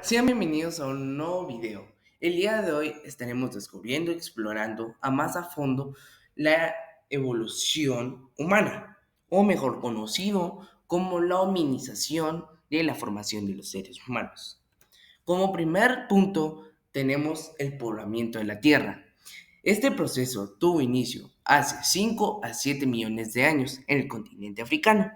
Sean bienvenidos a un nuevo video. El día de hoy estaremos descubriendo y explorando a más a fondo la evolución humana, o mejor conocido como la hominización de la formación de los seres humanos. Como primer punto tenemos el poblamiento de la Tierra. Este proceso tuvo inicio hace 5 a 7 millones de años en el continente africano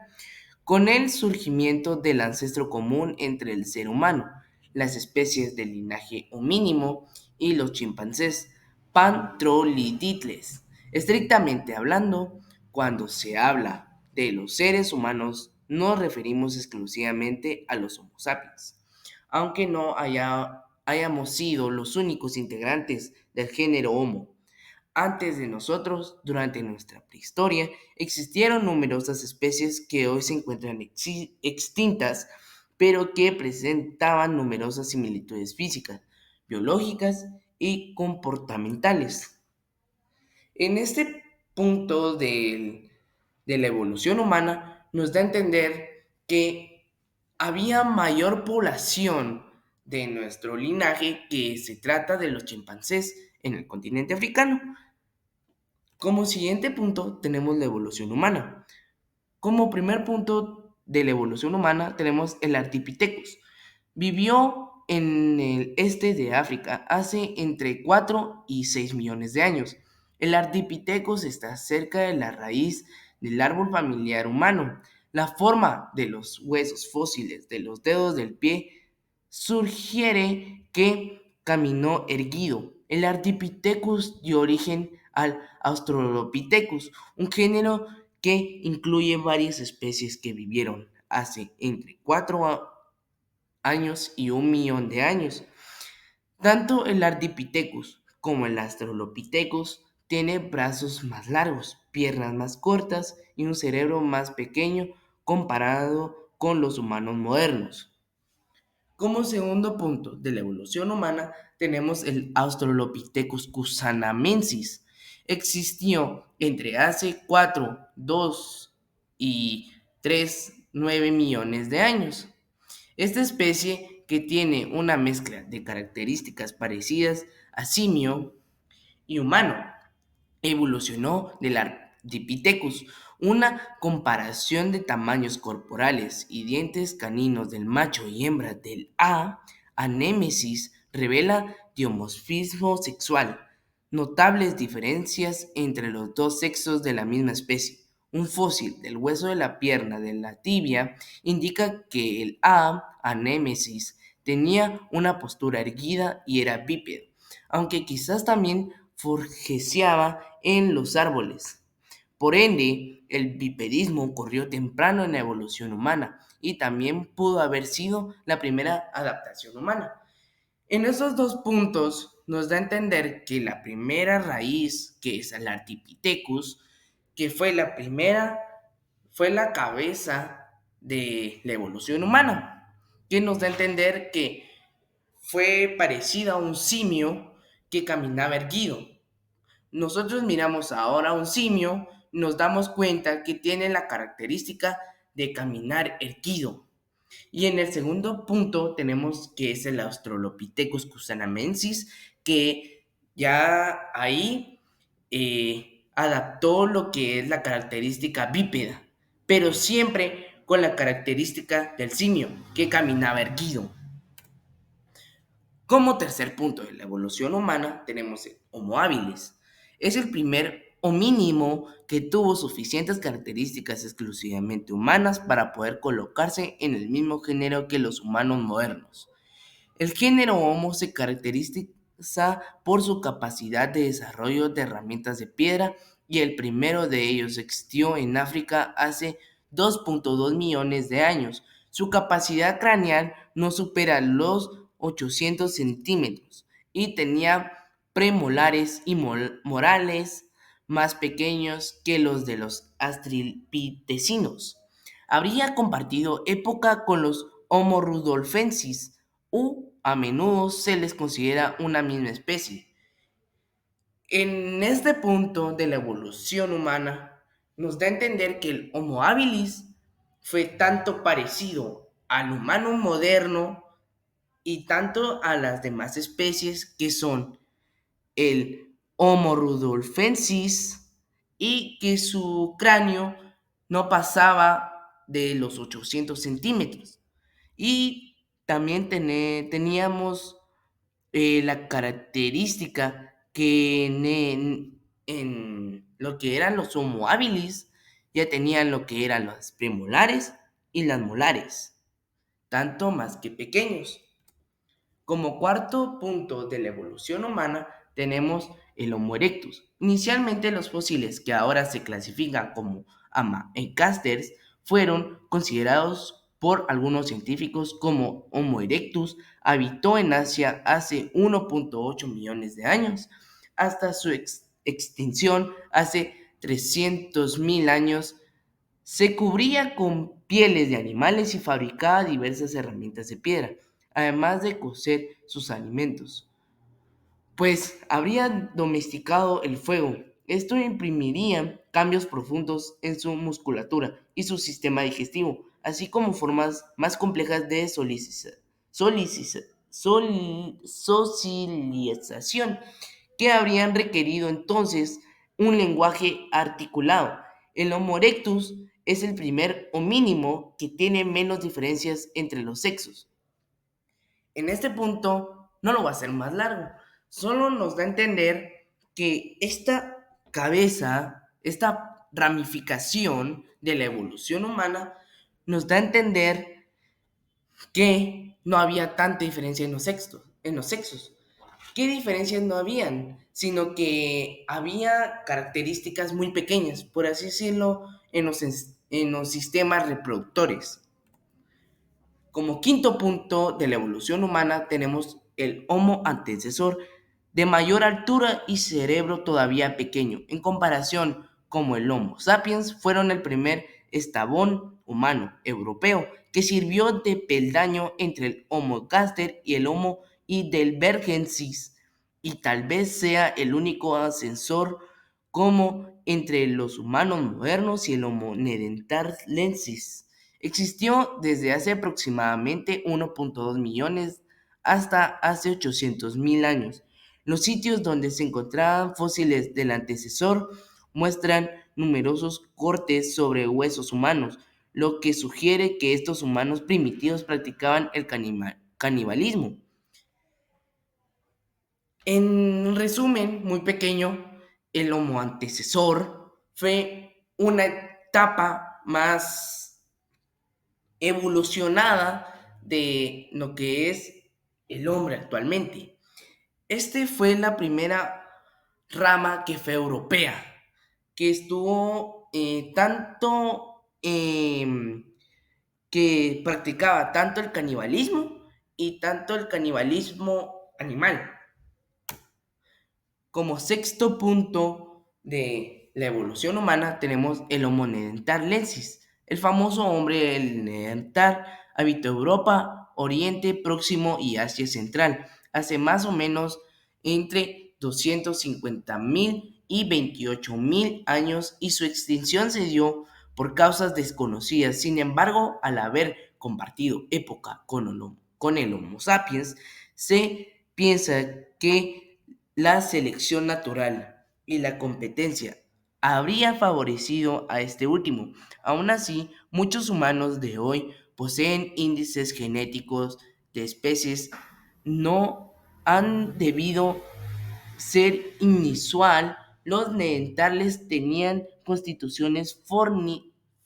con el surgimiento del ancestro común entre el ser humano, las especies del linaje homínimo y los chimpancés pantroliditles. Estrictamente hablando, cuando se habla de los seres humanos, nos referimos exclusivamente a los Homo sapiens, aunque no hayamos sido los únicos integrantes del género Homo. Antes de nosotros, durante nuestra prehistoria, existieron numerosas especies que hoy se encuentran extintas, pero que presentaban numerosas similitudes físicas, biológicas y comportamentales. En este punto de la evolución humana nos da a entender que había mayor población de nuestro linaje que se trata de los chimpancés en el continente africano. Como siguiente punto tenemos la evolución humana. Como primer punto de la evolución humana tenemos el Ardipithecus. Vivió en el este de África hace entre 4 y 6 millones de años. El Ardipithecus está cerca de la raíz del árbol familiar humano. La forma de los huesos fósiles de los dedos del pie sugiere que caminó erguido. El Ardipithecus dio origen al Australopithecus, un género que incluye varias especies que vivieron hace entre 4 años y 1 millón de años. Tanto el Ardipithecus como el Australopithecus tienen brazos más largos, piernas más cortas y un cerebro más pequeño comparado con los humanos modernos. Como segundo punto de la evolución humana tenemos el Australopithecus cusanamensis. Existió entre hace 4, 2 y 3, 9 millones de años. Esta especie, que tiene una mezcla de características parecidas a simio y humano, evolucionó del Ardipithecus. Una comparación de tamaños corporales y dientes caninos del macho y hembra del A. anemesis revela dimorfismo sexual, notables diferencias entre los dos sexos de la misma especie. Un fósil del hueso de la pierna de la tibia indica que el A. anemesis tenía una postura erguida y era bípedo, aunque quizás también forjeceaba en los árboles. Por ende, el bipedismo ocurrió temprano en la evolución humana y también pudo haber sido la primera adaptación humana. En esos dos puntos nos da a entender que la primera raíz, que es el Ardipithecus, que fue la primera, fue la cabeza de la evolución humana, que nos da a entender que fue parecida a un simio que caminaba erguido. Nosotros miramos ahora a un simio, nos damos cuenta que tiene la característica de caminar erguido. Y en el segundo punto tenemos que es el Australopithecus cusanamensis, que ya ahí adaptó lo que es la característica bípeda, pero siempre con la característica del simio, que caminaba erguido. Como tercer punto de la evolución humana tenemos el Homo habilis. Es el primer homínimo que tuvo suficientes características exclusivamente humanas para poder colocarse en el mismo género que los humanos modernos. El género Homo se caracteriza por su capacidad de desarrollo de herramientas de piedra y el primero de ellos existió en África hace 2.2 millones de años. Su capacidad craneal no supera los 800 centímetros y tenía premolares y morales más pequeños que los de los australopitecinos. Habría compartido época con los Homo rudolfensis, u a menudo se les considera una misma especie. En este punto de la evolución humana, nos da a entender que el Homo habilis fue tanto parecido al humano moderno y tanto a las demás especies que son el Homo rudolfensis y que su cráneo no pasaba de los 800 centímetros. Y también teníamos la característica que en lo que eran los Homo habilis ya tenían lo que eran las premolares y las molares, tanto más que pequeños. Como cuarto punto de la evolución humana tenemos el Homo erectus. Inicialmente los fósiles que ahora se clasifican como Amacasters fueron considerados por algunos científicos como Homo erectus habitó en Asia hace 1.8 millones de años, hasta su extinción hace 300.000 años. Se cubría con pieles de animales y fabricaba diversas herramientas de piedra, además de cocer sus alimentos, pues habría domesticado el fuego. Esto imprimiría cambios profundos en su musculatura y su sistema digestivo, así como formas más complejas de socialización, que habrían requerido entonces un lenguaje articulado. El Homo erectus es el primer homínimo que tiene menos diferencias entre los sexos. En este punto no lo va a hacer más largo, solo nos da a entender que esta cabeza, esta ramificación de la evolución humana, nos da a entender que no había tanta diferencia en los sexos. ¿Qué diferencias no habían? Sino que había características muy pequeñas, por así decirlo, en los sistemas reproductores. Como quinto punto de la evolución humana tenemos el Homo antecesor de mayor altura y cerebro todavía pequeño. En comparación, como el Homo sapiens, fueron el primer estabón humano europeo que sirvió de peldaño entre el Homo caster y el Homo heidelbergensis, y tal vez sea el único ascensor como entre los humanos modernos y el Homo neanderthalensis. Existió desde hace aproximadamente 1.2 millones hasta hace 800.000 años. Los sitios donde se encontraban fósiles del antecesor muestran numerosos cortes sobre huesos humanos, lo que sugiere que estos humanos primitivos practicaban el canibalismo. En resumen, muy pequeño, el Homo antecesor fue una etapa más evolucionada de lo que es el hombre actualmente. Este fue la primera rama que fue europea, que estuvo que practicaba tanto el canibalismo y tanto el canibalismo animal. Como sexto punto de la evolución humana tenemos el Homo neanderthalensis. El famoso hombre del Neandertal habitó Europa, Oriente Próximo y Asia Central hace más o menos entre 250.000 y 28.000 años, y su extinción se dio por causas desconocidas. Sin embargo, al haber compartido época con el Homo sapiens, se piensa que la selección natural y la competencia habría favorecido a este último. Aún así, muchos humanos de hoy poseen índices genéticos de especies no han debido ser inusual. Los neandertales tenían constituciones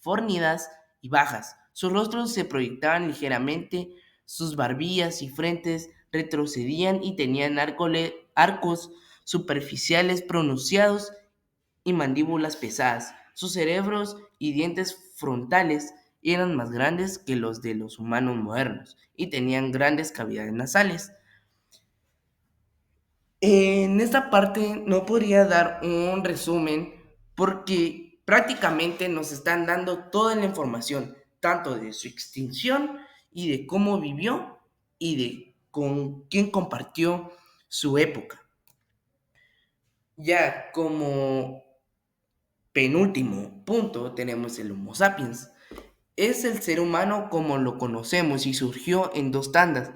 fornidas y bajas. Sus rostros se proyectaban ligeramente, sus barbillas y frentes retrocedían y tenían arcos superficiales pronunciados y mandíbulas pesadas. Sus cerebros y dientes frontales eran más grandes que los de los humanos modernos y tenían grandes cavidades nasales. En esta parte no podría dar un resumen porque prácticamente nos están dando toda la información, tanto de su extinción y de cómo vivió y de con quién compartió su época. Ya como penúltimo punto tenemos el Homo sapiens. Es el ser humano como lo conocemos y surgió en dos tandas.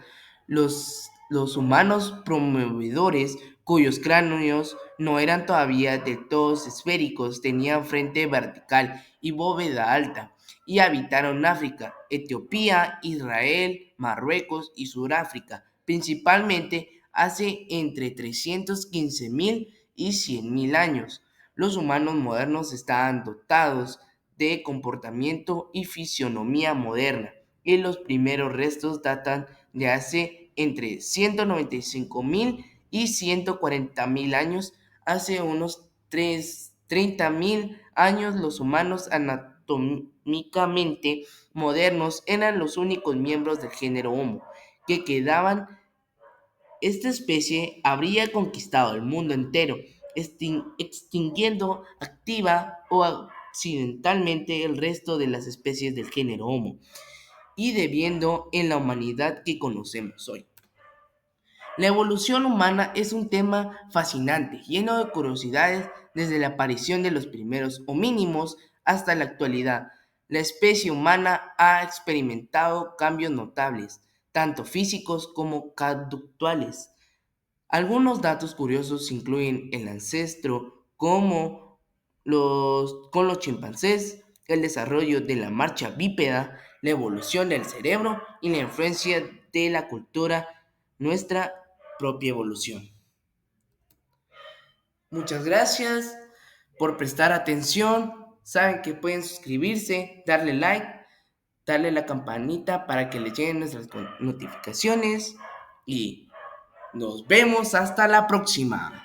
Los humanos promovedores, cuyos cráneos no eran todavía del todo esféricos, tenían frente vertical y bóveda alta, y habitaron África, Etiopía, Israel, Marruecos y Sudáfrica, principalmente hace entre 315.000 y 100.000 años. Los humanos modernos estaban dotados de comportamiento y fisionomía moderna, y los primeros restos datan de hace entre 195.000 y 140.000 años. Hace unos 30.000 años los humanos anatómicamente modernos eran los únicos miembros del género Homo que quedaban. Esta especie habría conquistado el mundo entero, extinguiendo activa o accidentalmente el resto de las especies del género Homo y debiendo en la humanidad que conocemos hoy. La evolución humana es un tema fascinante, lleno de curiosidades desde la aparición de los primeros homínimos hasta la actualidad. La especie humana ha experimentado cambios notables, tanto físicos como conductuales. Algunos datos curiosos incluyen el ancestro como con los chimpancés, el desarrollo de la marcha bípeda, la evolución del cerebro y la influencia de la cultura, nuestra propia evolución. Muchas gracias por prestar atención. Saben que pueden suscribirse, darle like, darle la campanita para que les lleguen nuestras notificaciones y nos vemos hasta la próxima.